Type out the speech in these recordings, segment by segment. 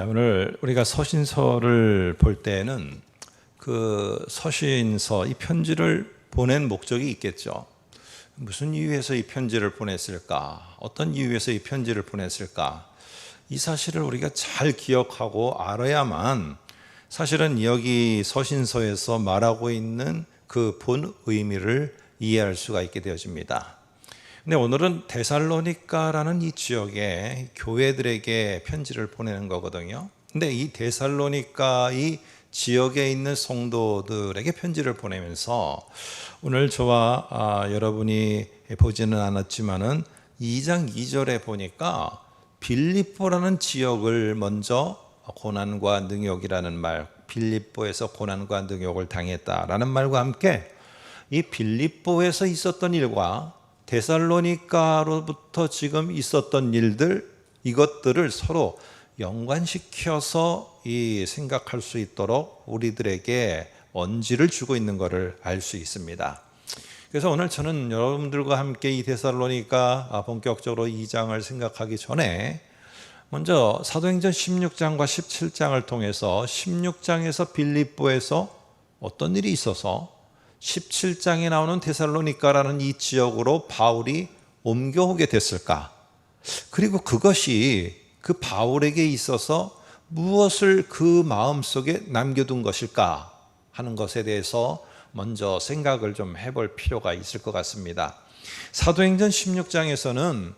오늘 우리가 서신서를 볼 때는 그 서신서, 이 편지를 보낸 목적이 있겠죠. 무슨 이유에서 이 편지를 보냈을까? 어떤 이유에서 이 편지를 보냈을까? 이 사실을 우리가 잘 기억하고 알아야만 사실은 여기 서신서에서 말하고 있는 그 본 의미를 이해할 수가 있게 되어집니다. 근데 오늘은 데살로니가라는 이 지역의 교회들에게 편지를 보내는 거거든요. 근데 이 데살로니가 이 지역에 있는 성도들에게 편지를 보내면서 오늘 저와 여러분이 보지는 않았지만은 2장 2절에 보니까 빌립보라는 지역을 먼저 고난과 능욕이라는 말, 빌립보에서 고난과 능욕을 당했다라는 말과 함께 이 빌립보에서 있었던 일과 데살로니가로부터 지금 있었던 일들, 이것들을 서로 연관시켜서 생각할 수 있도록 우리들에게 언지를 주고 있는 것을 알 수 있습니다. 그래서 오늘 저는 여러분들과 함께 이 데살로니가 본격적으로 2장을 생각하기 전에 먼저 사도행전 16장과 17장을 통해서 16장에서 빌립보에서 어떤 일이 있어서 17장에 나오는 데살로니가라는 이 지역으로 바울이 옮겨오게 됐을까? 그리고 그것이 그 바울에게 있어서 무엇을 그 마음속에 남겨둔 것일까 하는 것에 대해서 먼저 생각을 좀 해볼 필요가 있을 것 같습니다. 사도행전 16장에서는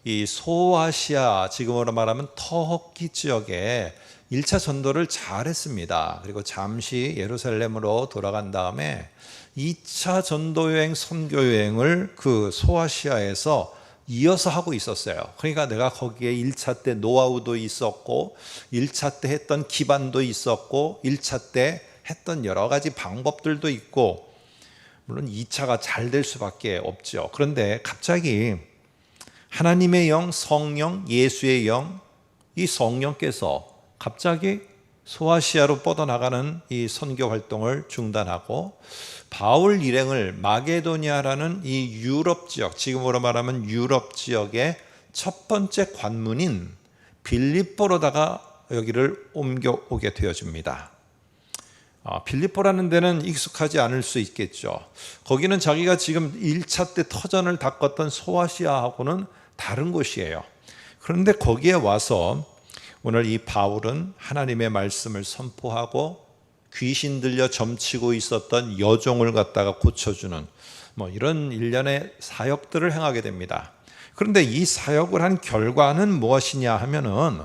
이 소아시아, 지금으로 말하면 터키 지역에 1차 전도를 잘 했습니다. 그리고 잠시 예루살렘으로 돌아간 다음에 2차 전도여행, 선교여행을 그 소아시아에서 이어서 하고 있었어요. 그러니까 내가 거기에 1차 때 노하우도 있었고 1차 때 했던 기반도 있었고 1차 때 했던 여러 가지 방법들도 있고, 물론 2차가 잘 될 수밖에 없죠. 그런데 갑자기 하나님의 영, 성령, 예수의 영, 이 성령께서 갑자기 소아시아로 뻗어나가는 이 선교 활동을 중단하고 바울 일행을 마게도니아라는 이 유럽 지역, 지금으로 말하면 유럽 지역의 첫 번째 관문인 빌립보로다가 여기를 옮겨오게 되어집니다. 빌립보라는 데는 익숙하지 않을 수 있겠죠. 거기는 자기가 지금 1차 때 터전을 닦았던 소아시아하고는 다른 곳이에요. 그런데 거기에 와서 오늘 이 바울은 하나님의 말씀을 선포하고 귀신 들려 점치고 있었던 여종을 갖다가 고쳐주는 이런 일련의 사역들을 행하게 됩니다. 그런데 이 사역을 한 결과는 무엇이냐 하면은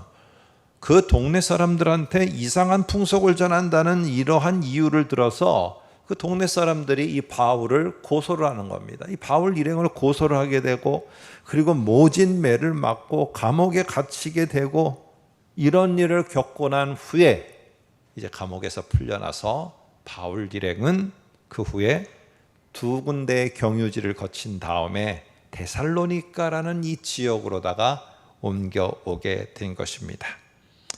그 동네 사람들한테 이상한 풍속을 전한다는 이러한 이유를 들어서 그 동네 사람들이 이 바울을 고소를 하는 겁니다. 이 바울 일행을 고소를 하게 되고, 그리고 모진 매를 맞고 감옥에 갇히게 되고, 이런 일을 겪고 난 후에 이제 감옥에서 풀려나서 바울 일행은 그 후에 2군데의 경유지를 거친 다음에 데살로니가라는 이 지역으로다가 옮겨오게 된 것입니다.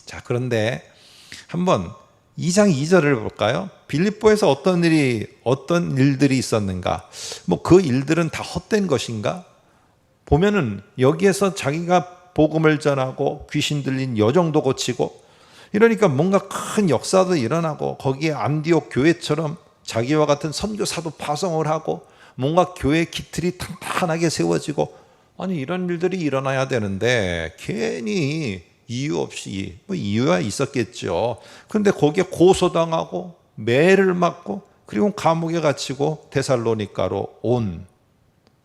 자, 그런데 한번 2장 2절을 볼까요? 빌립보에서 어떤 일들이 있었는가? 그 일들은 다 헛된 것인가? 보면은 여기에서 자기가 복음을 전하고 귀신 들린 여종도 고치고, 이러니까 뭔가 큰 역사도 일어나고, 거기에 안디옥 교회처럼 자기와 같은 선교사도 파송을 하고, 뭔가 교회 기틀이 탄탄하게 세워지고, 아니 이런 일들이 일어나야 되는데 괜히 이유 없이, 이유가 있었겠죠. 그런데 거기에 고소당하고 매를 맞고 그리고 감옥에 갇히고 데살로니가로 온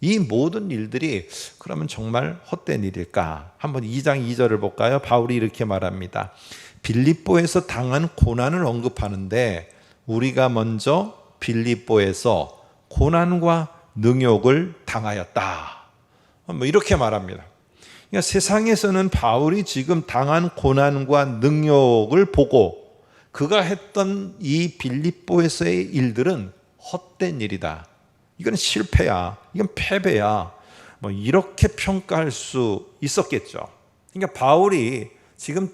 이 모든 일들이 그러면 정말 헛된 일일까? 한번 2장 2절을 볼까요? 바울이 이렇게 말합니다. 빌립보에서 당한 고난을 언급하는데 우리가 먼저 빌립보에서 고난과 능욕을 당하였다. 이렇게 말합니다. 그러니까 세상에서는 바울이 지금 당한 고난과 능욕을 보고 그가 했던 이 빌립보에서의 일들은 헛된 일이다. 이건 실패야. 이건 패배야. 이렇게 평가할 수 있었겠죠. 그러니까 바울이 지금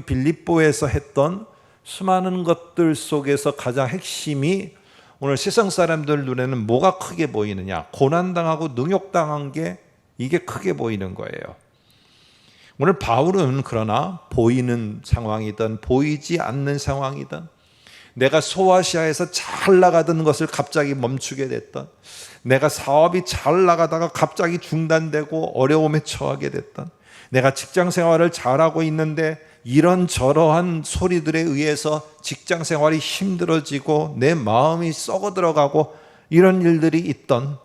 빌립보에서 했던 수많은 것들 속에서 가장 핵심이 오늘 세상 사람들 눈에는 뭐가 크게 보이느냐? 고난당하고 능욕당한 게 이게 크게 보이는 거예요. 오늘 바울은 그러나 보이는 상황이든 보이지 않는 상황이든 내가 소아시아에서 잘 나가던 것을 갑자기 멈추게 됐던, 내가 사업이 잘 나가다가 갑자기 중단되고 어려움에 처하게 됐던, 내가 직장 생활을 잘하고 있는데 이런저러한 소리들에 의해서 직장 생활이 힘들어지고 내 마음이 썩어 들어가고 이런 일들이 있던,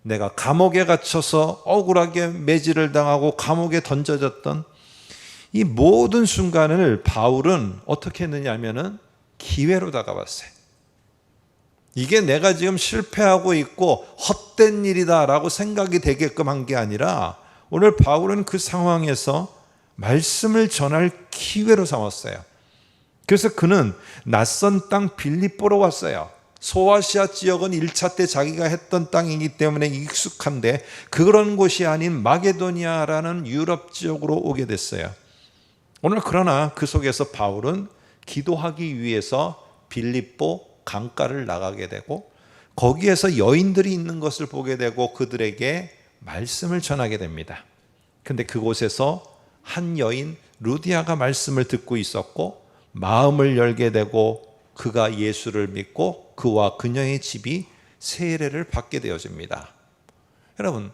내가 감옥에 갇혀서 억울하게 매질을 당하고 감옥에 던져졌던 이 모든 순간을 바울은 어떻게 했느냐 하면은 기회로 다가왔어요. 이게 내가 지금 실패하고 있고 헛된 일이다라고 생각이 되게끔 한 게 아니라 오늘 바울은 그 상황에서 말씀을 전할 기회로 삼았어요. 그래서 그는 낯선 땅 빌립보로 왔어요. 소아시아 지역은 1차 때 자기가 했던 땅이기 때문에 익숙한데 그런 곳이 아닌 마게도니아라는 유럽 지역으로 오게 됐어요. 오늘 그러나 그 속에서 바울은 기도하기 위해서 빌립보 강가를 나가게 되고 거기에서 여인들이 있는 것을 보게 되고 그들에게 말씀을 전하게 됩니다. 근데 그곳에서 한 여인 루디아가 말씀을 듣고 있었고 마음을 열게 되고 그가 예수를 믿고 그와 그녀의 집이 세례를 받게 되어집니다. 여러분,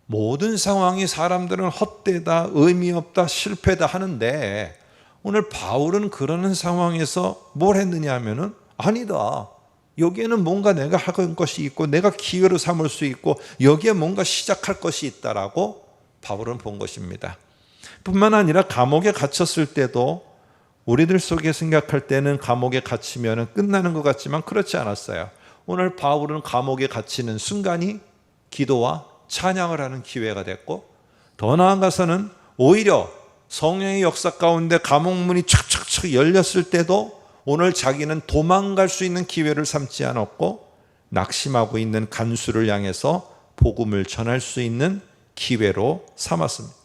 모든 상황이 사람들은 헛되다, 의미 없다, 실패다 하는데 오늘 바울은 그러는 상황에서 뭘 했느냐 하면은 아니다. 여기에는 뭔가 내가 하는 것이 있고 내가 기회로 삼을 수 있고 여기에 뭔가 시작할 것이 있다라고 바울은 본 것입니다. 뿐만 아니라 감옥에 갇혔을 때도 우리들 속에 생각할 때는 감옥에 갇히면 끝나는 것 같지만 그렇지 않았어요. 오늘 바울은 감옥에 갇히는 순간이 기도와 찬양을 하는 기회가 됐고 더 나아가서는 오히려 성령의 역사 가운데 감옥문이 촥촥촥 열렸을 때도 오늘 자기는 도망갈 수 있는 기회를 삼지 않았고 낙심하고 있는 간수를 향해서 복음을 전할 수 있는 기회로 삼았습니다.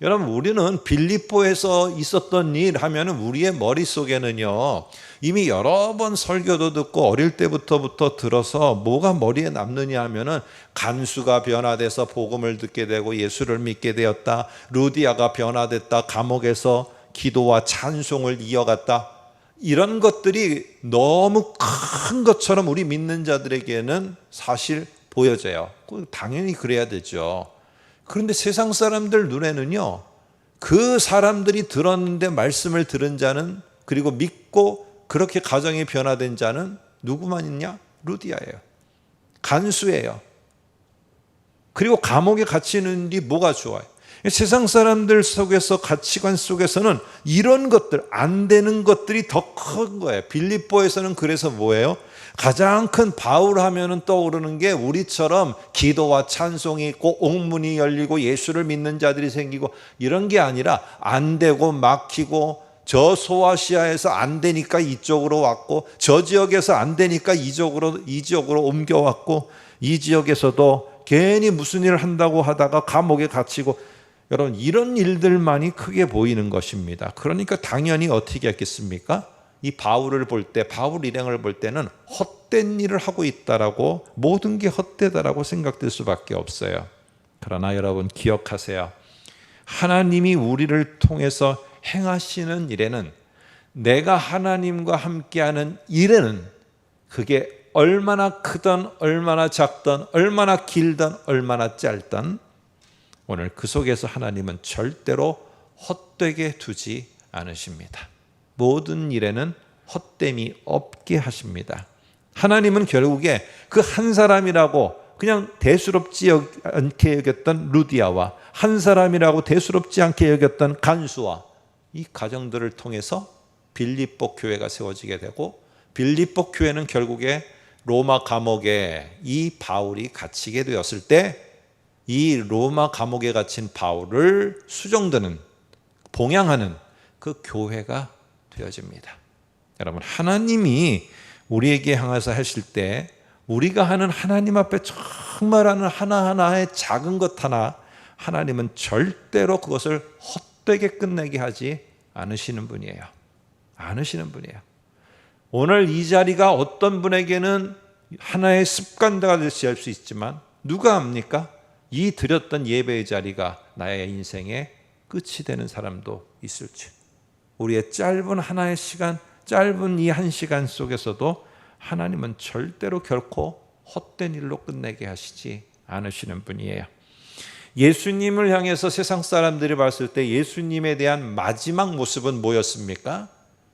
여러분, 우리는 빌립보에서 있었던 일 하면 우리의 머릿속에는요 이미 여러 번 설교도 듣고 어릴 때부터 들어서 뭐가 머리에 남느냐 하면은 간수가 변화돼서 복음을 듣게 되고 예수를 믿게 되었다, 루디아가 변화됐다, 감옥에서 기도와 찬송을 이어갔다, 이런 것들이 너무 큰 것처럼 우리 믿는 자들에게는 사실 보여져요. 당연히 그래야 되죠. 그런데 세상 사람들 눈에는요 그 사람들이 들었는데 말씀을 들은 자는, 그리고 믿고 그렇게 가정이 변화된 자는 누구만 있냐? 루디아예요. 간수예요. 그리고 감옥에 갇히는 뒤 뭐가 좋아요? 세상 사람들 속에서, 가치관 속에서는 이런 것들, 안 되는 것들이 더 큰 거예요. 빌립보에서는 그래서 뭐예요? 가장 큰 바울 하면은 떠오르는 게 우리처럼 기도와 찬송이 있고 옥문이 열리고 예수를 믿는 자들이 생기고 이런 게 아니라 안 되고 막히고, 저 소아시아에서 안 되니까 이쪽으로 왔고 저 지역에서 안 되니까 이 지역으로 옮겨왔고 이 지역에서도 괜히 무슨 일을 한다고 하다가 감옥에 갇히고, 여러분 이런 일들만이 크게 보이는 것입니다. 그러니까 당연히 어떻게 했겠습니까? 이 바울을 볼 때, 바울 일행을 볼 때는 헛된 일을 하고 있다라고, 모든 게 헛되다라고 생각될 수밖에 없어요. 그러나 여러분 기억하세요. 하나님이 우리를 통해서 행하시는 일에는, 내가 하나님과 함께하는 일에는 그게 얼마나 크든 얼마나 작든 얼마나 길든 얼마나 짧든 오늘 그 속에서 하나님은 절대로 헛되게 두지 않으십니다. 모든 일에는 헛됨이 없게 하십니다. 하나님은 결국에 그 한 사람이라고 그냥 대수롭지 않게 여겼던 루디아와 한 사람이라고 대수롭지 않게 여겼던 간수와 이 가정들을 통해서 빌립보 교회가 세워지게 되고, 빌립보 교회는 결국에 로마 감옥에 이 바울이 갇히게 되었을 때 이 로마 감옥에 갇힌 바울을 수종드는, 봉양하는 그 교회가 되어집니다. 여러분, 하나님이 우리에게 향해서 하실 때 우리가 하는 하나님 앞에 정말 하는 하나하나의 작은 것 하나, 하나님은 절대로 그것을 헛되게 끝내게 하지 않으시는 분이에요. 않으시는 분이에요. 오늘 이 자리가 어떤 분에게는 하나의 습관대가 될 수 있지만 누가 압니까? 이 드렸던 예배의 자리가 나의 인생의 끝이 되는 사람도 있을지, 우리의 짧은 하나의 시간, 짧은 이 한 시간 속에서도 하나님은 절대로 결코 헛된 일로 끝내게 하시지 않으시는 분이에요. 예수님을 향해서 세상 사람들이 봤을 때 예수님에 대한 마지막 모습은 뭐였습니까?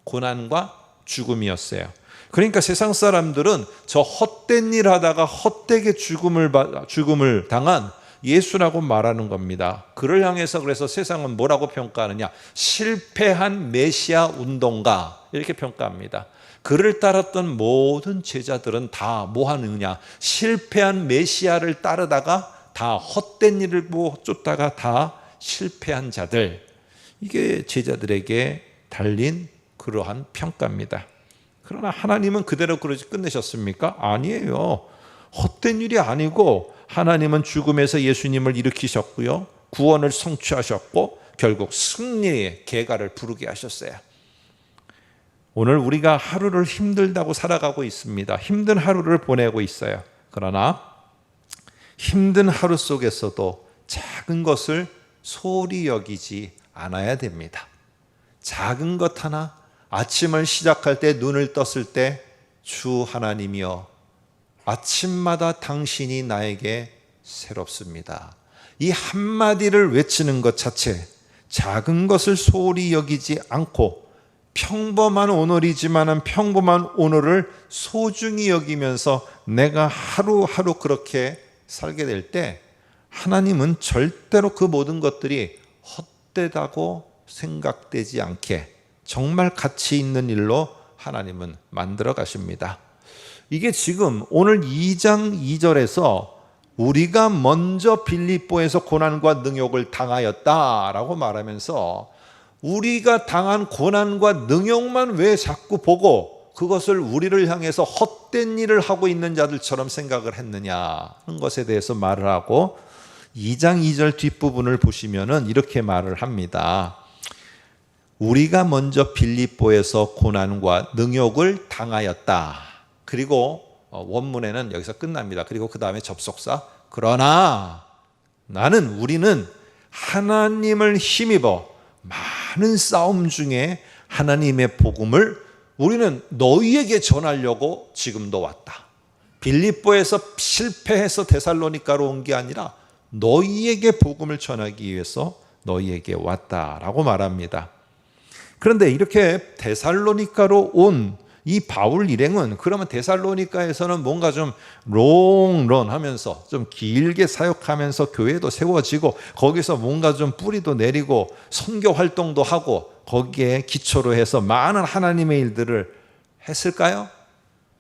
고난과 죽음이었어요. 그러니까 세상 사람들은 저 헛된 일 하다가 헛되게 죽음을 당한 예수라고 말하는 겁니다. 그를 향해서 그래서 세상은 뭐라고 평가하느냐? 실패한 메시아 운동가, 이렇게 평가합니다. 그를 따랐던 모든 제자들은 다 뭐 하느냐? 실패한 메시아를 따르다가 다 헛된 일을 쫓다가 다 실패한 자들. 이게 제자들에게 달린 그러한 평가입니다. 그러나 하나님은 그대로 그러지 끝내셨습니까? 아니에요. 헛된 일이 아니고 하나님은 죽음에서 예수님을 일으키셨고요, 구원을 성취하셨고 결국 승리의 계가를 부르게 하셨어요. 오늘 우리가 하루를 힘들다고 살아가고 있습니다. 힘든 하루를 보내고 있어요. 그러나 힘든 하루 속에서도 작은 것을 소홀히 여기지 않아야 됩니다. 작은 것 하나, 아침을 시작할 때 눈을 떴을 때 주 하나님이여 아침마다 당신이 나에게 새롭습니다. 이 한마디를 외치는 것 자체, 작은 것을 소홀히 여기지 않고 평범한 오늘이지만 평범한 오늘을 소중히 여기면서 내가 하루하루 그렇게 살게 될 때 하나님은 절대로 그 모든 것들이 헛되다고 생각되지 않게 정말 가치 있는 일로 하나님은 만들어 가십니다. 이게 지금 오늘 2장 2절에서 우리가 먼저 빌립보에서 고난과 능욕을 당하였다라고 말하면서 우리가 당한 고난과 능욕만 왜 자꾸 보고 그것을 우리를 향해서 헛된 일을 하고 있는 자들처럼 생각을 했느냐 하는 것에 대해서 말을 하고 2장 2절 뒷부분을 보시면은 이렇게 말을 합니다. 우리가 먼저 빌립보에서 고난과 능욕을 당하였다. 그리고 원문에는 여기서 끝납니다. 그리고 그 다음에 접속사 그러나 우리는 하나님을 힘입어 많은 싸움 중에 하나님의 복음을 우리는 너희에게 전하려고 지금도 왔다. 빌립보에서 실패해서 데살로니가로 온 게 아니라 너희에게 복음을 전하기 위해서 너희에게 왔다라고 말합니다. 그런데 이렇게 데살로니가로 온 이 바울 일행은 그러면 데살로니가에서는 뭔가 좀 롱런 하면서 좀 길게 사역하면서 교회도 세워지고 거기서 뭔가 좀 뿌리도 내리고 선교 활동도 하고 거기에 기초로 해서 많은 하나님의 일들을 했을까요?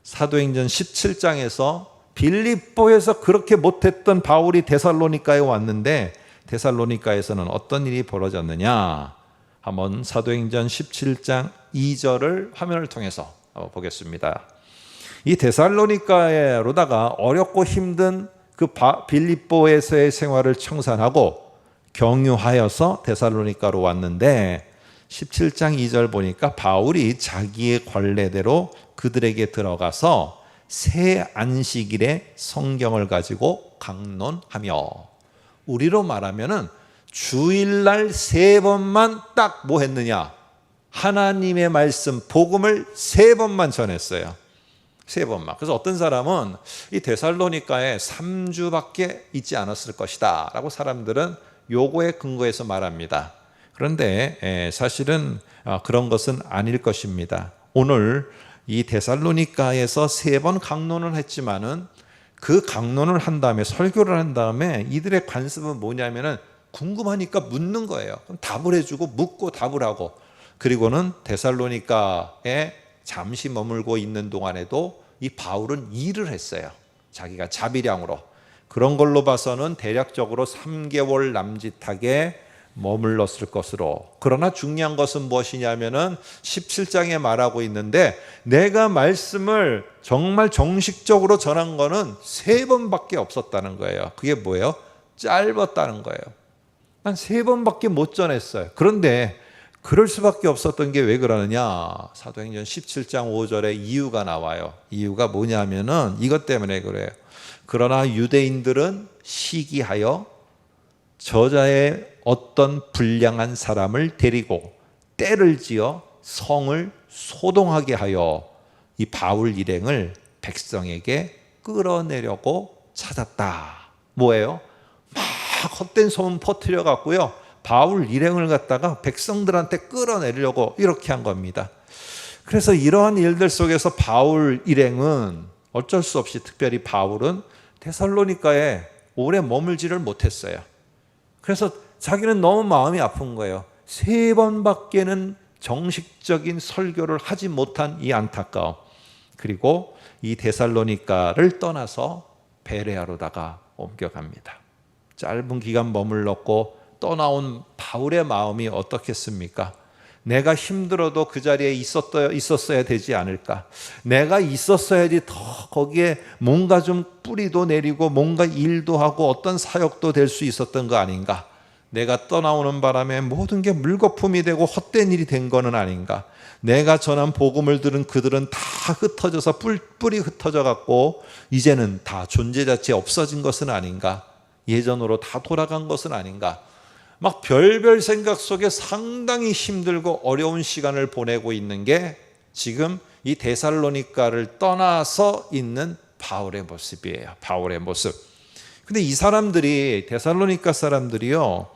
사도행전 17장에서 빌립보에서 그렇게 못했던 바울이 데살로니가에 왔는데 데살로니가에서는 어떤 일이 벌어졌느냐? 한번 사도행전 17장 2절을 화면을 통해서 보겠습니다. 이 데살로니가로다가 어렵고 힘든 그 빌립보에서의 생활을 청산하고 경유하여서 데살로니가로 왔는데 17장 2절 보니까 바울이 자기의 관례대로 그들에게 들어가서 새 안식일에 성경을 가지고 강론하며, 우리로 말하면은 주일날 3번만 딱 뭐 했느냐? 하나님의 말씀, 복음을 3번만 전했어요. 3번만. 그래서 어떤 사람은 이 데살로니가에 3주밖에 있지 않았을 것이다 라고 사람들은 요거에 근거해서 말합니다. 그런데 사실은 그런 것은 아닐 것입니다. 오늘 이 데살로니가에서 3번 강론을 했지만은 그 강론을 한 다음에 설교를 한 다음에 이들의 관습은 뭐냐면은 궁금하니까 묻는 거예요. 그럼 답을 해주고 묻고 답을 하고, 그리고는 데살로니가에 잠시 머물고 있는 동안에도 이 바울은 일을 했어요. 자기가 자비량으로. 그런 걸로 봐서는 대략적으로 3개월 남짓하게 머물렀을 것으로. 그러나 중요한 것은 무엇이냐면은 17장에 말하고 있는데 내가 말씀을 정말 정식적으로 전한 거는 3번밖에 없었다는 거예요. 그게 뭐예요? 짧았다는 거예요. 난 3번밖에 못 전했어요. 그런데 그럴 수밖에 없었던 게 왜 그러느냐? 사도행전 17장 5절에 이유가 나와요. 이유가 뭐냐면은 이것 때문에 그래요. 그러나 유대인들은 시기하여 저자의 어떤 불량한 사람을 데리고 떼를 지어 성을 소동하게 하여 이 바울 일행을 백성에게 끌어내려고 찾았다. 뭐예요? 막 헛된 소문 퍼뜨려 갖고요, 바울 일행을 갖다가 백성들한테 끌어내려고 이렇게 한 겁니다. 그래서 이러한 일들 속에서 바울 일행은 어쩔 수 없이, 특별히 바울은 데살로니가에 오래 머물지를 못했어요. 그래서 자기는 너무 마음이 아픈 거예요. 3번밖에는 정식적인 설교를 하지 못한 이 안타까움. 그리고 이 데살로니가를 떠나서 베레아로다가 옮겨갑니다. 짧은 기간 머물렀고 떠나온 바울의 마음이 어떻겠습니까? 내가 힘들어도 그 자리에 있었어야 되지 않을까? 내가 있었어야지 더 거기에 뭔가 좀 뿌리도 내리고 뭔가 일도 하고 어떤 사역도 될 수 있었던 거 아닌가? 내가 떠나오는 바람에 모든 게 물거품이 되고 헛된 일이 된 거는 아닌가? 내가 전한 복음을 들은 그들은 다 흩어져서 뿔뿔이 흩어져 갖고 이제는 다 존재 자체 없어진 것은 아닌가? 예전으로 다 돌아간 것은 아닌가? 막 별별 생각 속에 상당히 힘들고 어려운 시간을 보내고 있는 게 지금 이 데살로니가를 떠나서 있는 바울의 모습이에요. 바울의 모습. 근데 이 사람들이, 데살로니가 사람들이요,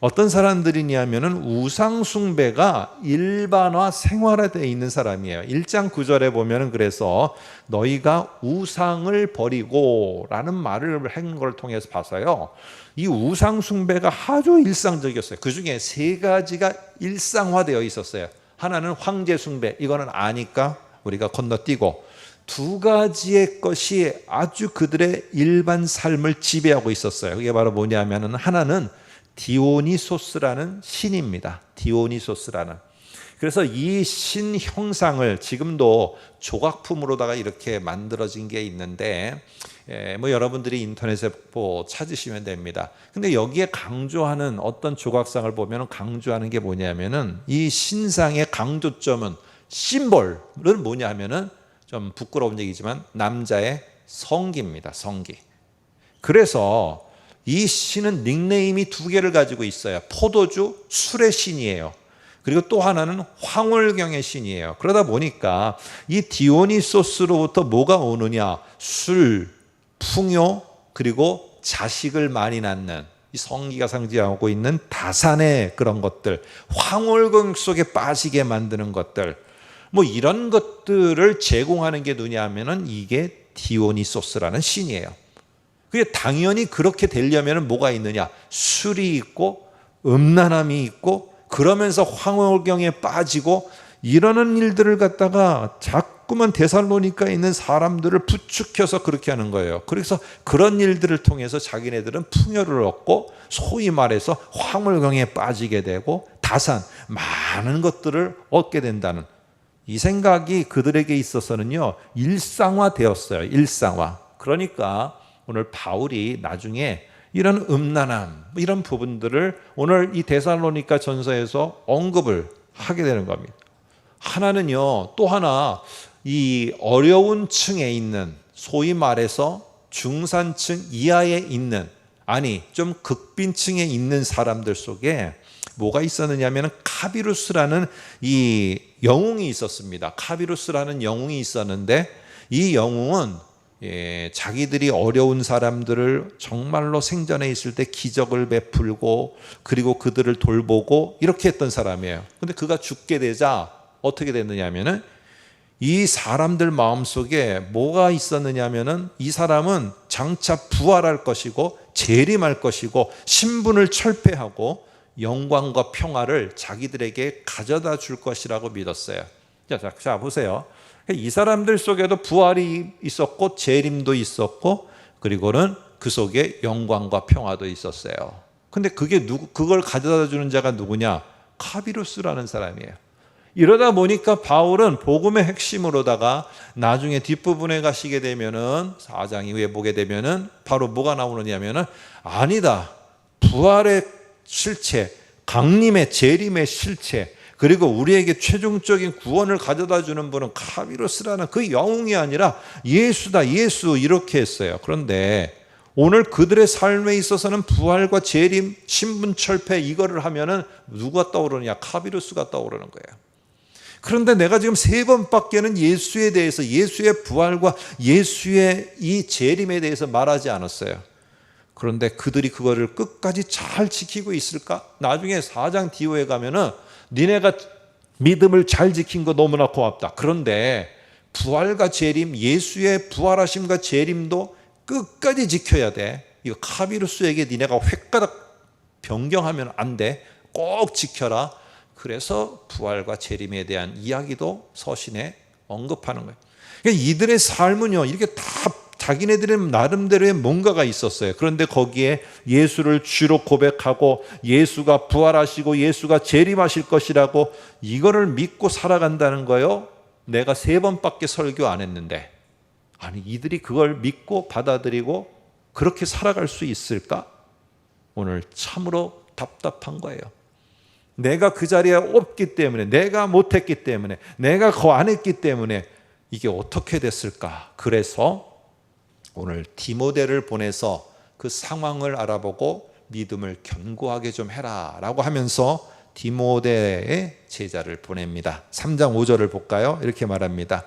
어떤 사람들이냐면은 우상숭배가 일반화, 생활화되어 있는 사람이에요. 1장 9절에 보면은 그래서 너희가 우상을 버리고 라는 말을 한 걸 통해서 봐서요, 이 우상숭배가 아주 일상적이었어요. 그 중에 3가지가 일상화되어 있었어요. 하나는 황제숭배, 이거는 아니까 우리가 건너뛰고, 2가지의 것이 아주 그들의 일반 삶을 지배하고 있었어요. 그게 바로 뭐냐면은 하나는 디오니소스라는 신입니다. 디오니소스라는. 그래서 이 신 형상을 지금도 조각품으로다가 이렇게 만들어진 게 있는데, 뭐 여러분들이 인터넷에 찾으시면 됩니다. 근데 여기에 강조하는 어떤 조각상을 보면 강조하는 게 뭐냐면은 이 신상의 강조점은, 심볼은 뭐냐 하면은 좀 부끄러운 얘기지만 남자의 성기입니다. 성기. 그래서 이 신은 닉네임이 2개를 가지고 있어요. 포도주, 술의 신이에요. 그리고 또 하나는 황홀경의 신이에요. 그러다 보니까 이 디오니소스로부터 뭐가 오느냐? 술, 풍요, 그리고 자식을 많이 낳는, 이 성기가 상징하고 있는 다산의 그런 것들, 황홀경 속에 빠지게 만드는 것들, 뭐 이런 것들을 제공하는 게 누구냐면은 이게 디오니소스라는 신이에요. 그게 당연히 그렇게 되려면 뭐가 있느냐? 술이 있고 음란함이 있고, 그러면서 황홀경에 빠지고 이러는 일들을 갖다가 자꾸만 데살로니가에 있는 사람들을 부추겨서 그렇게 하는 거예요. 그래서 그런 일들을 통해서 자기네들은 풍요를 얻고, 소위 말해서 황홀경에 빠지게 되고 다산, 많은 것들을 얻게 된다는 이 생각이 그들에게 있어서는요, 일상화되었어요. 일상화. 그러니까 오늘 바울이 나중에 이런 음란함, 이런 부분들을 오늘 이 데살로니가 전서에서 언급을 하게 되는 겁니다. 하나는요, 또 하나, 이 어려운 층에 있는, 소위 말해서 중산층 이하에 있는, 아니 좀 극빈층에 있는 사람들 속에 뭐가 있었느냐 하면 카비루스라는 이 영웅이 있었습니다. 카비루스라는 영웅이 있었는데, 이 영웅은 자기들이 어려운 사람들을 정말로 생전에 있을 때 기적을 베풀고, 그리고 그들을 돌보고 이렇게 했던 사람이에요. 근데 그가 죽게 되자 어떻게 됐느냐 하면은, 이 사람들 마음속에 뭐가 있었느냐 하면은, 이 사람은 장차 부활할 것이고 재림할 것이고 신분을 철폐하고 영광과 평화를 자기들에게 가져다 줄 것이라고 믿었어요. 자 보세요. 이 사람들 속에도 부활이 있었고 재림도 있었고, 그리고는 그 속에 영광과 평화도 있었어요. 근데 그걸 가져다 주는 자가 누구냐? 카비루스라는 사람이에요. 이러다 보니까 바울은 복음의 핵심으로다가 나중에 뒷부분에 가시게 되면은, 4장 이후에 보게 되면은 바로 뭐가 나오느냐면은, 아니다, 부활의 실체, 강림의 재림의 실체, 그리고 우리에게 최종적인 구원을 가져다 주는 분은 카비루스라는 그 영웅이 아니라 예수다, 예수, 이렇게 했어요. 그런데 오늘 그들의 삶에 있어서는 부활과 재림, 신분철폐 이거를 하면은 누가 떠오르느냐? 카비루스가 떠오르는 거예요. 그런데 내가 지금 3번밖에는 예수에 대해서, 예수의 부활과 예수의 이 재림에 대해서 말하지 않았어요. 그런데 그들이 그거를 끝까지 잘 지키고 있을까? 나중에 4장 뒤에 가면은 니네가 믿음을 잘 지킨 거 너무나 고맙다. 그런데 부활과 재림, 예수의 부활하심과 재림도 끝까지 지켜야 돼. 이거 카비루스에게 니네가 획가닥 변경하면 안 돼. 꼭 지켜라. 그래서 부활과 재림에 대한 이야기도 서신에 언급하는 거예요. 그러니까 이들의 삶은요, 이렇게 다 자기네들의 나름대로의 뭔가가 있었어요. 그런데 거기에 예수를 주로 고백하고 예수가 부활하시고 예수가 재림하실 것이라고 이거를 믿고 살아간다는 거예요. 내가 3번밖에 설교 안 했는데, 아니 이들이 그걸 믿고 받아들이고 그렇게 살아갈 수 있을까? 오늘 참으로 답답한 거예요. 내가 그 자리에 없기 때문에, 내가 못했기 때문에, 내가 그거 안 했기 때문에 이게 어떻게 됐을까? 그래서 오늘 디모데를 보내서 그 상황을 알아보고 믿음을 견고하게 좀 해라 라고 하면서 디모데의 제자를 보냅니다. 3장 5절을 볼까요? 이렇게 말합니다.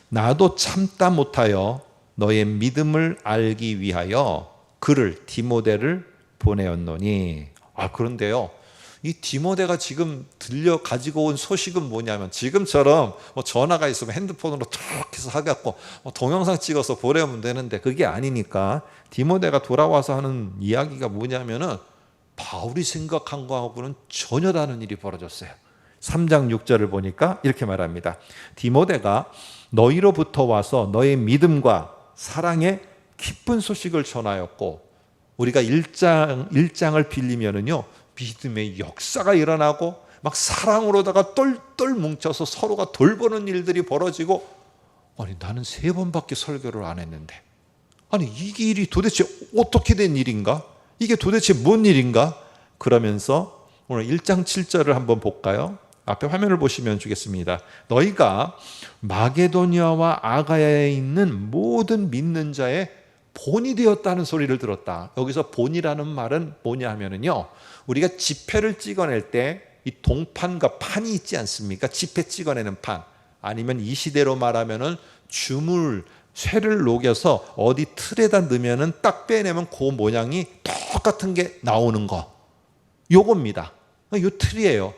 나도 참다 못하여 너의 믿음을 알기 위하여 그를, 디모데를 보내었노니. 그런데요, 이 디모데가 지금 가지고 온 소식은 뭐냐면, 지금처럼 전화가 있으면 핸드폰으로 툭 해서 하갖고 동영상 찍어서 보내면 되는데 그게 아니니까 디모데가 돌아와서 하는 이야기가 뭐냐면은 바울이 생각한 거하고는 전혀 다른 일이 벌어졌어요. 3장 6절을 보니까 이렇게 말합니다. 디모데가 너희로부터 와서 너의 믿음과 사랑의 기쁜 소식을 전하였고, 우리가 1장을 빌리면은요, 믿음의 역사가 일어나고 막 사랑으로다가 똘똘 뭉쳐서 서로가 돌보는 일들이 벌어지고, 아니 나는 3번밖에 설교를 안 했는데, 아니 이게 일이 도대체 어떻게 된 일인가? 이게 도대체 뭔 일인가? 그러면서 오늘 1장 7절을 한번 볼까요? 앞에 화면을 보시면 주겠습니다. 너희가 마게도니아와 아가야에 있는 모든 믿는 자의 본이 되었다는 소리를 들었다. 여기서 본이라는 말은 뭐냐 하면은요, 우리가 지폐를 찍어낼 때 이 동판과 판이 있지 않습니까? 지폐 찍어내는 판, 아니면 이 시대로 말하면은 쇠를 녹여서 어디 틀에다 넣으면은 딱 빼내면 그 모양이 똑같은 게 나오는 거, 요겁니다. 요 틀이에요.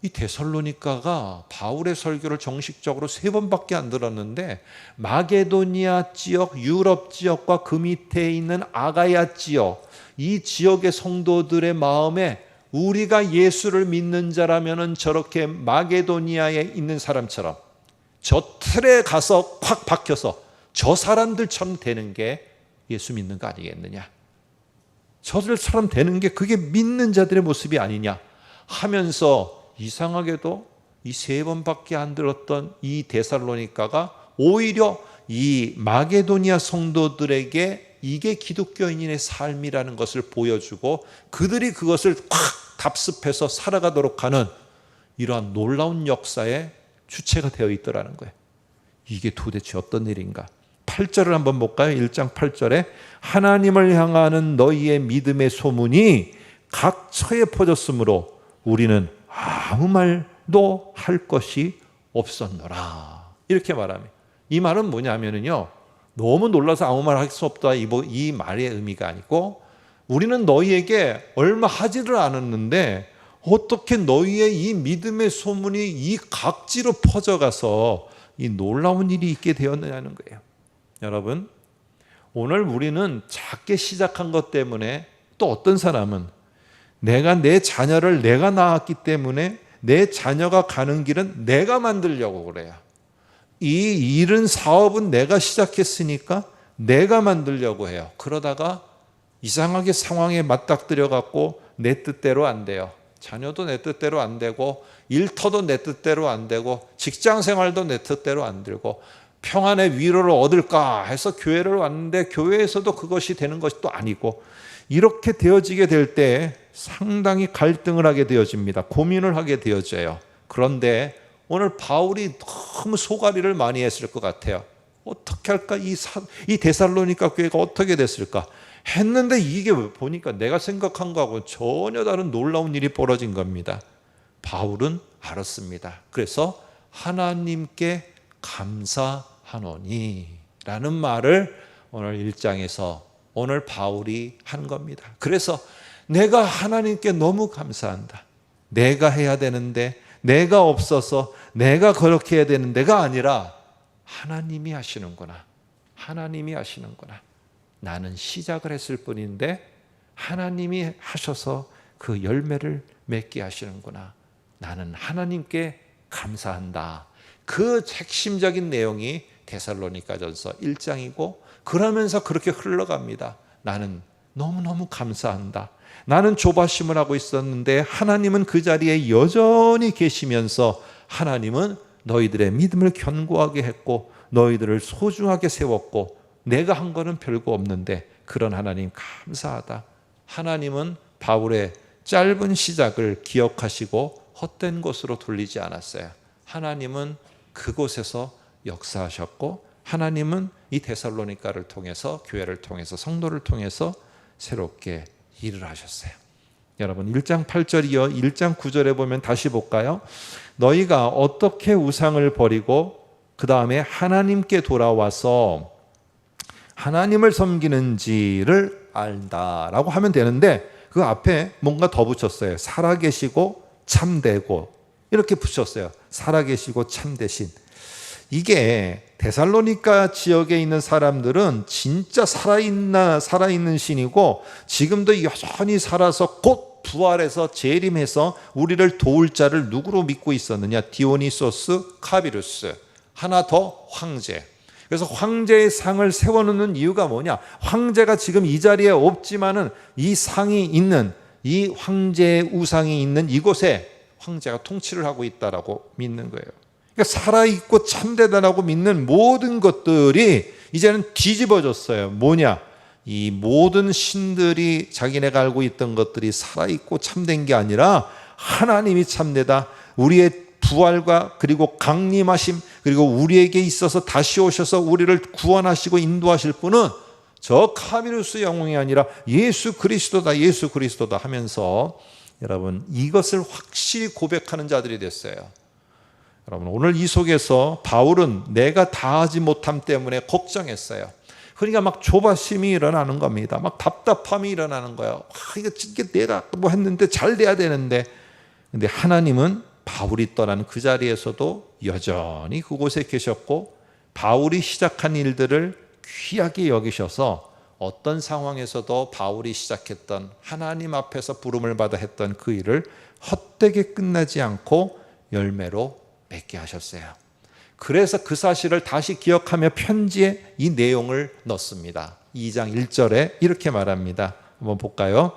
이 데살로니가가 바울의 설교를 정식적으로 3번밖에 안 들었는데, 마게도니아 지역, 유럽 지역과 그 밑에 있는 아가야 지역, 이 지역의 성도들의 마음에 우리가 예수를 믿는 자라면은 저렇게 마게도니아에 있는 사람처럼 저 틀에 가서 콱 박혀서 저 사람들처럼 되는 게 예수 믿는 거 아니겠느냐? 저들처럼 되는 게 그게 믿는 자들의 모습이 아니냐 하면서, 이상하게도 이 3번밖에 안 들었던 이 데살로니가가 오히려 이 마게도니아 성도들에게 이게 기독교인의 삶이라는 것을 보여주고 그들이 그것을 확 답습해서 살아가도록 하는 이러한 놀라운 역사의 주체가 되어 있더라는 거예요. 이게 도대체 어떤 일인가? 8절을 한번 볼까요? 1장 8절에 하나님을 향하는 너희의 믿음의 소문이 각 처에 퍼졌으므로 우리는 아무 말도 할 것이 없었노라. 이렇게 말합니다. 이 말은 뭐냐면요, 너무 놀라서 아무 말 할 수 없다 이 말의 의미가 아니고, 우리는 너희에게 얼마 하지를 않았는데 어떻게 너희의 이 믿음의 소문이 이 각지로 퍼져가서 이 놀라운 일이 있게 되었느냐는 거예요. 여러분, 오늘 우리는 작게 시작한 것 때문에, 또 어떤 사람은 내 자녀를 내가 낳았기 때문에 내 자녀가 가는 길은 내가 만들려고 그래요. 이 일은, 사업은 내가 시작했으니까 내가 만들려고 해요. 그러다가 이상하게 상황에 맞닥뜨려 갖고 내 뜻대로 안 돼요. 자녀도 내 뜻대로 안 되고, 일터도 내 뜻대로 안 되고, 직장 생활도 내 뜻대로 안 되고, 평안의 위로를 얻을까 해서 교회를 왔는데 교회에서도 그것이 되는 것이 또 아니고, 이렇게 되어지게 될 때 상당히 갈등을 하게 되어집니다. 고민을 하게 되어져요. 그런데 오늘 바울이 너무 소가리를 많이 했을 것 같아요. 어떻게 할까? 이 데살로니가 교회가 어떻게 됐을까? 했는데 이게 보니까 내가 생각한 거하고 전혀 다른 놀라운 일이 벌어진 겁니다. 바울은 알았습니다. 그래서 하나님께 감사하노니 라는 말을 오늘 1장에서 오늘 바울이 한 겁니다. 그래서 내가 하나님께 너무 감사한다. 내가 해야 되는데, 내가 없어서 내가 그렇게 해야 되는 데가 아니라 하나님이 하시는구나. 하나님이 하시는구나. 나는 시작을 했을 뿐인데 하나님이 하셔서 그 열매를 맺게 하시는구나. 나는 하나님께 감사한다. 그 핵심적인 내용이 데살로니가전서 1장이고, 그러면서 그렇게 흘러갑니다. 나는 너무너무 감사한다. 나는 조바심을 하고 있었는데 하나님은 그 자리에 여전히 계시면서 하나님은 너희들의 믿음을 견고하게 했고 너희들을 소중하게 세웠고 내가 한 거는 별거 없는데 그런 하나님 감사하다. 하나님은 바울의 짧은 시작을 기억하시고 헛된 곳으로 돌리지 않았어요. 하나님은 그곳에서 역사하셨고 하나님은 이 데살로니가를 통해서, 교회를 통해서, 성도를 통해서 새롭게 일을 하셨어요. 여러분 1장 8절 이어 1장 9절에 보면 다시 볼까요? 너희가 어떻게 우상을 버리고 그 다음에 하나님께 돌아와서 하나님을 섬기는지를 알다라고 하면 되는데 그 앞에 뭔가 더 붙였어요. 살아계시고 참되고 이렇게 붙였어요. 살아계시고 참되신. 이게 데살로니가 지역에 있는 사람들은 진짜 살아있는 신이고 지금도 여전히 살아서 곧 부활해서 재림해서 우리를 도울 자를 누구로 믿고 있었느냐? 디오니소스 카비루스. 하나 더 황제. 그래서 황제의 상을 세워놓는 이유가 뭐냐? 황제가 지금 이 자리에 없지만은 이 상이 있는, 이 황제의 우상이 있는 이곳에 황제가 통치를 하고 있다라고 믿는 거예요. 그러니까 살아있고 참되다라고 믿는 모든 것들이 이제는 뒤집어졌어요. 뭐냐? 이 모든 신들이 자기네가 알고 있던 것들이 살아있고 참된 게 아니라 하나님이 참되다. 우리의 부활과 그리고 강림하심 그리고 우리에게 있어서 다시 오셔서 우리를 구원하시고 인도하실 분은 저 카미루스 영웅이 아니라 예수 그리스도다, 예수 그리스도다 하면서 여러분 이것을 확실히 고백하는 자들이 됐어요. 여러분 오늘 이 속에서 바울은 내가 다 하지 못함 때문에 걱정했어요. 그러니까 막 조바심이 일어나는 겁니다. 막 답답함이 일어나는 거예요. 이게 내가 뭐 했는데 잘 돼야 되는데, 근데 하나님은 바울이 떠난 그 자리에서도 여전히 그곳에 계셨고 바울이 시작한 일들을 귀하게 여기셔서 어떤 상황에서도 바울이 시작했던 하나님 앞에서 부름을 받아 했던 그 일을 헛되게 끝나지 않고 열매로 맺게 하셨어요. 그래서 그 사실을 다시 기억하며 편지에 이 내용을 넣습니다. 2장 1절에 이렇게 말합니다. 한번 볼까요?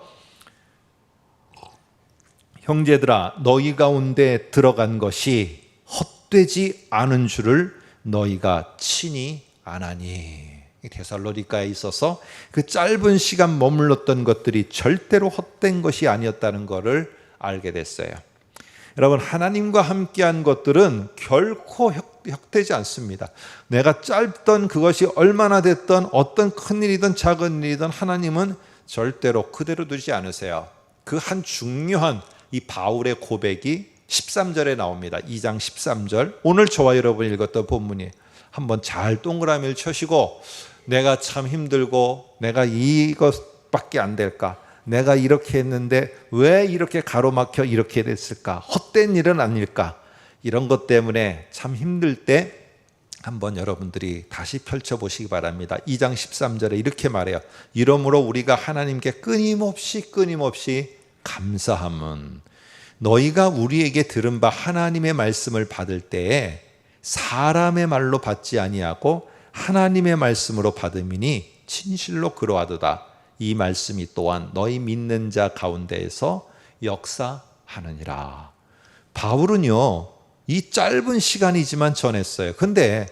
형제들아 너희 가운데 들어간 것이 헛되지 않은 줄을 너희가 친히 아나니. 데살로니가에 있어서 그 짧은 시간 머물렀던 것들이 절대로 헛된 것이 아니었다는 것을 알게 됐어요. 여러분 하나님과 함께한 것들은 결코 헛되지 않습니다. 내가 짧던 그것이 얼마나 됐던 어떤 큰 일이든 작은 일이든 하나님은 절대로 그대로 두지 않으세요. 그 한 중요한 이 바울의 고백이 13절에 나옵니다. 2장 13절. 오늘 저와 여러분이 읽었던 본문이 한번 잘 동그라미를 쳐시고 내가 참 힘들고 내가 이것밖에 안 될까? 내가 이렇게 했는데 왜 이렇게 가로막혀 이렇게 됐을까? 헛된 일은 아닐까? 이런 것 때문에 참 힘들 때 한번 여러분들이 다시 펼쳐보시기 바랍니다. 2장 13절에 이렇게 말해요. 이러므로 우리가 하나님께 끊임없이 감사함은 너희가 우리에게 들은 바 하나님의 말씀을 받을 때에 사람의 말로 받지 아니하고 하나님의 말씀으로 받음이니 진실로 그러하도다. 이 말씀이 또한 너희 믿는 자 가운데에서 역사하느니라. 바울은요 이 짧은 시간이지만 전했어요. 근데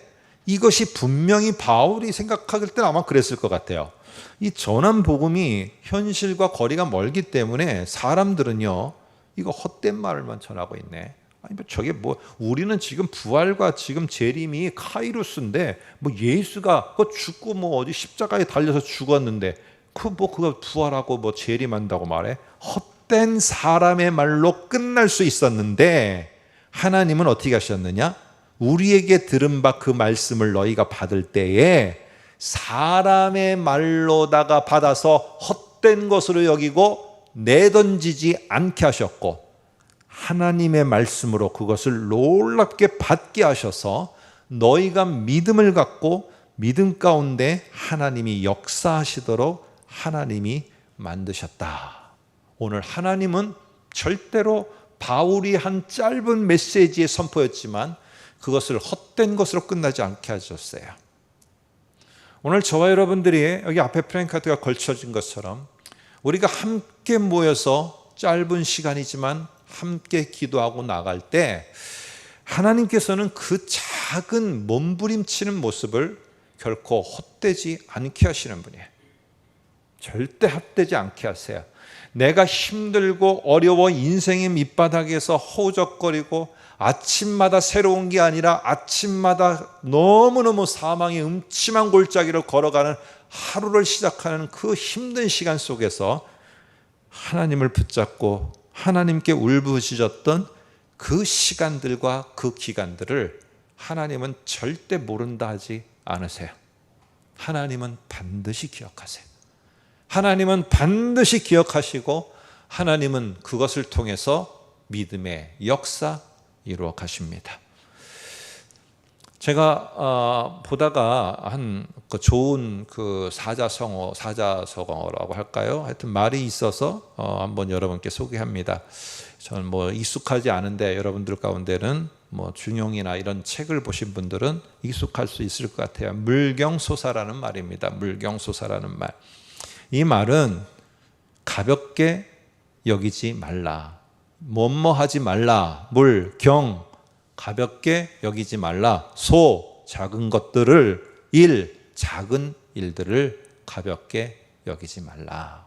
이것이 분명히 바울이 생각할 때는 아마 그랬을 것 같아요. 이 전한 복음이 현실과 거리가 멀기 때문에 사람들은요 이거 헛된 말을만 전하고 있네, 아니 뭐 저게 뭐 우리는 지금 부활과 지금 재림이 카이루스인데 뭐 예수가 그 죽고 뭐 어디 십자가에 달려서 죽었는데 그거 부활하고 뭐 재림한다고 말해? 헛된 사람의 말로 끝날 수 있었는데 하나님은 어떻게 하셨느냐? 우리에게 들은 바 그 말씀을 너희가 받을 때에 사람의 말로다가 받아서 헛된 것으로 여기고 내던지지 않게 하셨고 하나님의 말씀으로 그것을 놀랍게 받게 하셔서 너희가 믿음을 갖고 믿음 가운데 하나님이 역사하시도록 하나님이 만드셨다. 오늘 하나님은 절대로 바울이 한 짧은 메시지의 선포였지만 그것을 헛된 것으로 끝나지 않게 하셨어요. 오늘 저와 여러분들이 여기 앞에 플랜카드가 걸쳐진 것처럼 우리가 함께 모여서 짧은 시간이지만 함께 기도하고 나갈 때 하나님께서는 그 작은 몸부림치는 모습을 결코 헛되지 않게 하시는 분이에요. 절대 헛되지 않게 하세요. 내가 힘들고 어려워 인생의 밑바닥에서 허우적거리고 아침마다 새로운 게 아니라 아침마다 너무너무 사망의 음침한 골짜기를 걸어가는 하루를 시작하는 그 힘든 시간 속에서 하나님을 붙잡고 하나님께 울부짖었던 그 시간들과 그 기간들을 하나님은 절대 모른다 하지 않으세요. 하나님은 반드시 기억하세요. 하나님은 반드시 기억하시고 하나님은 그것을 통해서 믿음의 역사 이루어 가십니다. 제가 보다가 한 좋은 그 사자성어라고 할까요? 하여튼 말이 있어서 한번 여러분께 소개합니다. 저는 뭐 익숙하지 않은데 여러분들 가운데는 뭐 중용이나 이런 책을 보신 분들은 익숙할 수 있을 것 같아요. 물경소사라는 말입니다. 물경소사라는 말. 이 말은 가볍게 여기지 말라. 뭐뭐하지 말라. 물, 경, 가볍게 여기지 말라. 소, 작은 것들을, 일, 작은 일들을 가볍게 여기지 말라.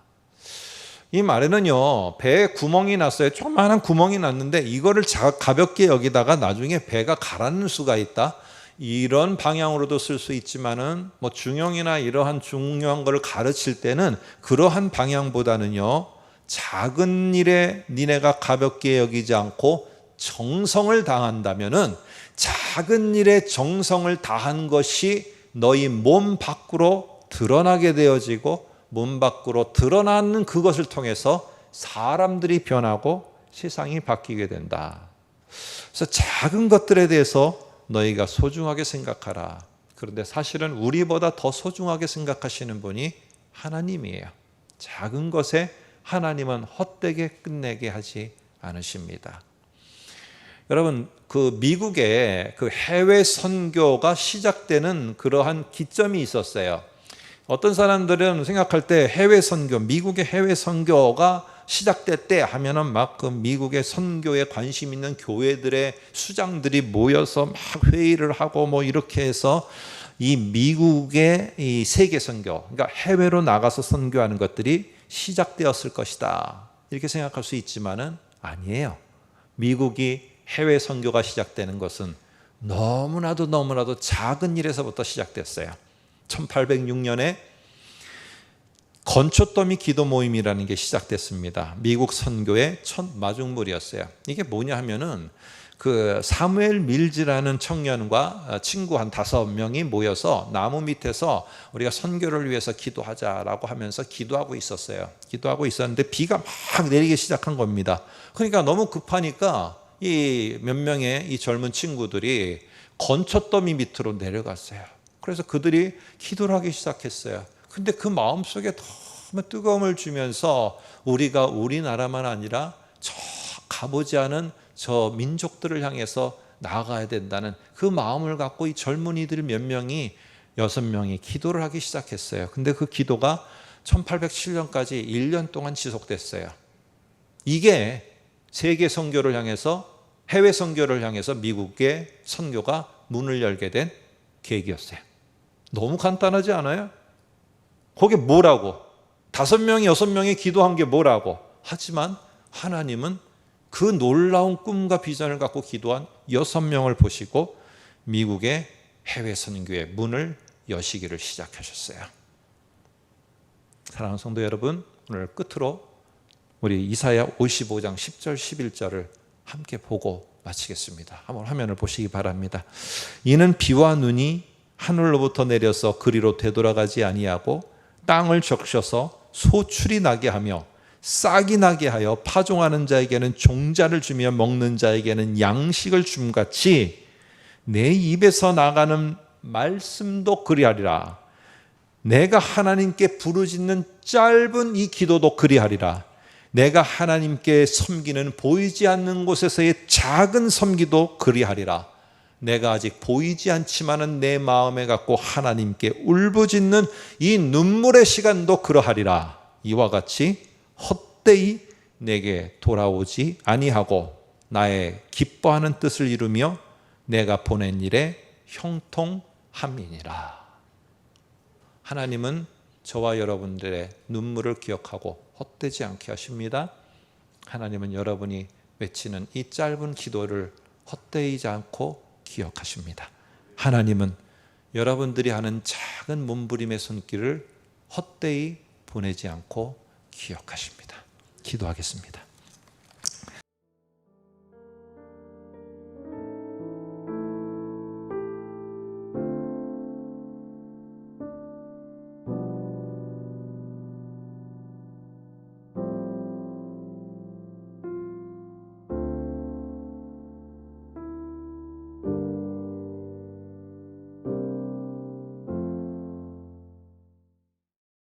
이 말에는요, 배에 구멍이 났어요. 조그마한 구멍이 났는데 이거를 가볍게 여기다가 나중에 배가 가라앉을 수가 있다. 이런 방향으로도 쓸 수 있지만은 뭐 중용이나 이러한 중요한 것을 가르칠 때는 그러한 방향보다는요, 작은 일에 니네가 가볍게 여기지 않고 정성을 다한다면은 작은 일에 정성을 다한 것이 너희 몸 밖으로 드러나게 되어지고 몸 밖으로 드러나는 그것을 통해서 사람들이 변하고 세상이 바뀌게 된다. 그래서 작은 것들에 대해서 너희가 소중하게 생각하라. 그런데 사실은 우리보다 더 소중하게 생각하시는 분이 하나님이에요. 작은 것에 하나님은 헛되게 끝내게 하지 않으십니다. 여러분, 그 미국의 그 해외 선교가 시작되는 그러한 기점이 있었어요. 어떤 사람들은 생각할 때 해외 선교, 미국의 해외 선교가 시작됐대 하면은 막 그 미국의 선교에 관심 있는 교회들의 수장들이 모여서 막 회의를 하고 뭐 이렇게 해서 이 미국의 이 세계 선교, 그러니까 해외로 나가서 선교하는 것들이 시작되었을 것이다. 이렇게 생각할 수 있지만은 아니에요. 미국이 해외 선교가 시작되는 것은 너무나도 작은 일에서부터 시작됐어요. 1806년에 건초더미 기도 모임이라는 게 시작됐습니다. 미국 선교의 첫 마중물이었어요. 이게 뭐냐 하면은 그 사무엘 밀즈라는 청년과 친구 한 5명이 모여서 나무 밑에서 우리가 선교를 위해서 기도하자라고 하면서 기도하고 있었어요. 기도하고 있었는데 비가 막 내리기 시작한 겁니다. 그러니까 너무 급하니까 이 몇 명의 이 젊은 친구들이 건초더미 밑으로 내려갔어요. 그래서 그들이 기도를 하기 시작했어요. 근데 그 마음속에 너무 뜨거움을 주면서 우리가 우리나라만 아니라 저 가보지 않은 저 민족들을 향해서 나아가야 된다는 그 마음을 갖고 이 젊은이들 몇 명이 6명이 기도를 하기 시작했어요. 근데 그 기도가 1807년까지 1년 동안 지속됐어요. 이게 세계 선교를 향해서 해외 선교를 향해서 미국의 선교가 문을 열게 된 계기였어요. 너무 간단하지 않아요? 거기에 뭐라고? 5명이 6명이 기도한 게 뭐라고? 하지만 하나님은 그 놀라운 꿈과 비전을 갖고 기도한 6명을 보시고 미국의 해외 선교의 문을 여시기를 시작하셨어요. 사랑하는 성도 여러분, 오늘 끝으로 우리 이사야 55장 10절 11절을 함께 보고 마치겠습니다. 한번 화면을 보시기 바랍니다. 이는 비와 눈이 하늘로부터 내려서 그리로 되돌아가지 아니하고 땅을 적셔서 소출이 나게 하며 싹이 나게 하여 파종하는 자에게는 종자를 주며 먹는 자에게는 양식을 줌같이 내 입에서 나가는 말씀도 그리하리라. 내가 하나님께 부르짖는 짧은 이 기도도 그리하리라. 내가 하나님께 섬기는 보이지 않는 곳에서의 작은 섬기도 그리하리라. 내가 아직 보이지 않지만은 내 마음에 갖고 하나님께 울부짖는 이 눈물의 시간도 그러하리라. 이와 같이 헛되이 내게 돌아오지 아니하고 나의 기뻐하는 뜻을 이루며 내가 보낸 일에 형통함이니라. 하나님은 저와 여러분들의 눈물을 기억하고 헛되지 않게 하십니다. 하나님은 여러분이 외치는 이 짧은 기도를 헛되이지 않고 기억하십니다. 하나님은 여러분들이 하는 작은 몸부림의 손길을 헛되이 보내지 않고 기억하십니다. 기도하겠습니다.